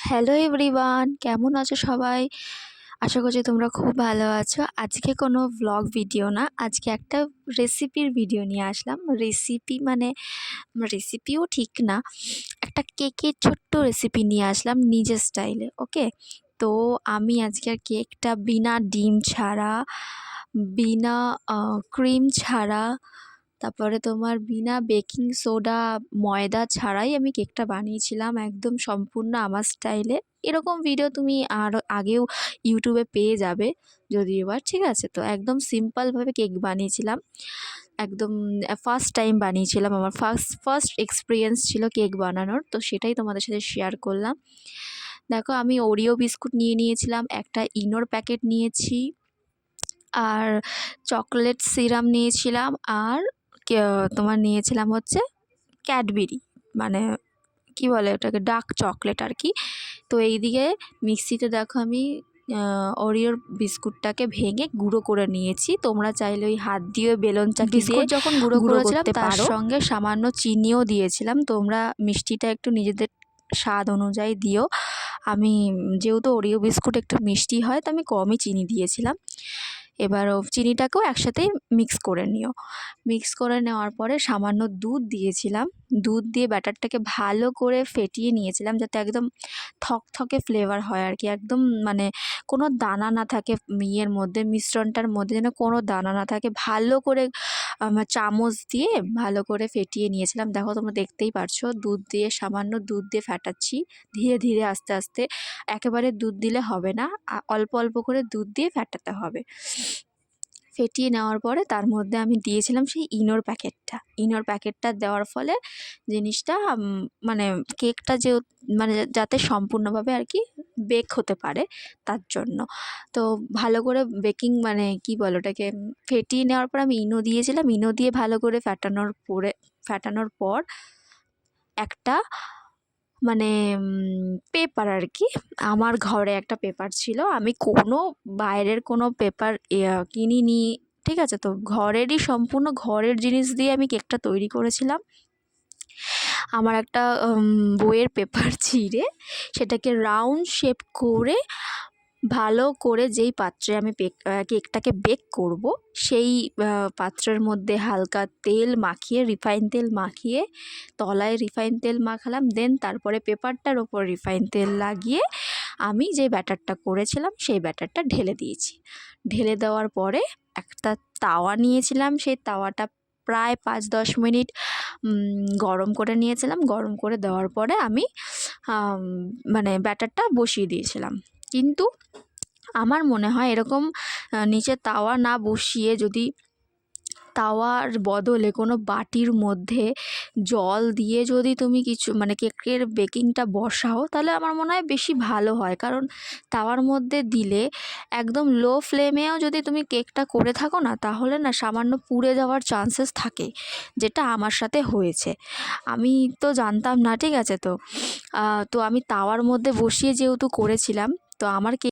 Hello everyone, কেমন আছো সবাই? আশা করছি তোমরা খুব ভালো আছো। আজকে কোনো ভ্লগ ভিডিও না, আজকে একটা রেসিপির ভিডিও নিয়ে আসলাম। রেসিপি মানে রেসিপিও ঠিক না, একটা কেকের ছোট্ট রেসিপি নিয়ে আসলাম নিজের স্টাইলে। ওকে, তো আমি আজকের কেকটা বিনা ডিম ছাড়া, বিনা ক্রিম ছাড়া, তারপরে তোমার বিনা বেকিং সোডা, ময়দা ছাড়াই আমি কেকটা বানিয়েছিলাম একদম সম্পূর্ণ আমার স্টাইলে। এরকম ভিডিও তুমি আরও আগেও ইউটিউবে পেয়ে যাবে যদি এবার, ঠিক আছে? তো একদম সিম্পলভাবে কেক বানিয়েছিলাম, একদম ফার্স্ট টাইম বানিয়েছিলাম, আমার ফার্স্ট এক্সপিরিয়েন্স ছিল কেক বানানোর, তো সেটাই তোমাদের সাথে শেয়ার করলাম। দেখো, আমি ওরিও বিস্কুট নিয়ে নিয়েছিলাম, একটা ইনোর প্যাকেট নিয়েছি, আর চকলেট সিরাপ নিয়েছিলাম, আর তোমার নিয়েছিলাম হচ্ছে ক্যাডবেরি, মানে কি বলে ওটাকে, ডার্ক চকলেট আর কি। তো এইদিকে মিক্সিতে দেখো আমি ওরিওর বিস্কুটটাকে ভেঙে গুঁড়ো করে নিয়েছি। তোমরা চাইলে ওই হাত দিয়ে বেলন চাকি দিয়ে যখন গুঁড়ো করেছিলাম তার সঙ্গে সামান্য চিনিও দিয়েছিলাম। তোমরা মিষ্টিটা একটু নিজেদের স্বাদ অনুযায়ী দিও। আমি যেহেতু ওরিও বিস্কুট একটু মিষ্টি হয়, তো আমি কমই চিনি দিয়েছিলাম। এবার চিনিটাকেও একসাথেই মিক্স করে নিও। মিক্স করে নেওয়ার পরে সামান্য দুধ দিয়েছিলাম, দুধ দিয়ে ব্যাটারটাকে ভালো করে ফেটিয়ে নিয়েছিলাম যাতে একদম থকথকে ফ্লেভার হয় আর কি, একদম মানে কোনো দানা না থাকে ইয়ের মধ্যে, মিশ্রণটার মধ্যে যেন কোনো দানা না থাকে। ভালো করে চামচ দিয়ে ভালো করে ফেটিয়ে নিয়েছিলাম। দেখো, তোমরা দেখতেই পারছো, দুধ দিয়ে, সামান্য দুধ দিয়ে ফেটাচ্ছি ধীরে ধীরে, আস্তে আস্তে। একেবারে দুধ দিলে হবে না, অল্প অল্প করে দুধ দিয়ে ফেটাতে হবে। ফেটিয়ে নেওয়ার পরে তার মধ্যে আমি দিয়েছিলাম সেই ইনোর প্যাকেটটা দেওয়ার ফলে জিনিসটা মানে কেকটা যে মানে যাতে সম্পূর্ণভাবে আর কি বেক হতে পারে তার জন্য। তো ভালো করে বেকিং মানে কি বলো ওটাকে, ফেটিয়ে নেওয়ার পর আমি ইনো দিয়েছিলাম। ইনো দিয়ে ভালো করে ফেটানোর পর একটা মানে পেপার আর কি, আমার ঘরে একটা পেপার ছিল, আমি কোনো বাইরের কোনো পেপার কিনিনি, ঠিক আছে? তো ঘরেরই, সম্পূর্ণ ঘরের জিনিস দিয়ে আমি কেকটা তৈরি করেছিলাম। আমার একটা বইয়ের পেপার ছিঁড়ে সেটাকে রাউন্ড শেপ করে ভালো করে যেই পাত্রে আমি কেকটাকে বেক করব, সেই পাত্রের মধ্যে হালকা তেল মাখিয়ে, রিফাইন তেল মাখিয়ে, তলায় রিফাইন তেল মাখালাম, দেন তারপরে পেপারটার ওপর রিফাইন তেল লাগিয়ে আমি যে ব্যাটারটা করেছিলাম সেই ব্যাটারটা ঢেলে দিয়েছি। ঢেলে দেওয়ার পরে একটা তাওয়া নিয়েছিলাম, সেই তাওয়াটা প্রায় 5-10 মিনিট গরম করে নিয়েছিলাম। গরম করে দেওয়ার পরে আমি মানে ব্যাটারটা বসিয়ে দিয়েছিলাম। কিন্তু আমার মনে হয় এরকম নিচে তাওয়া না বসিয়ে যদি তাওয়ার বদলে কোনো বাটির মধ্যে জল দিয়ে যদি তুমি কিছু মানে কেকের বেকিংটা বসাও, তাহলে আমার মনে হয় বেশি ভালো হয়। কারণ তাওয়ার মধ্যে দিলে একদম লো ফ্লেমেও যদি তুমি কেকটা করে থাকো না, তাহলে না সামান্য পুড়ে যাওয়ার চান্সেস থাকে, যেটা আমার সাথে হয়েছে। আমি তো জানতাম না, ঠিক আছে? তো আমি তাওয়ার মধ্যে বসিয়ে যেহেতু করেছিলাম, তো আমার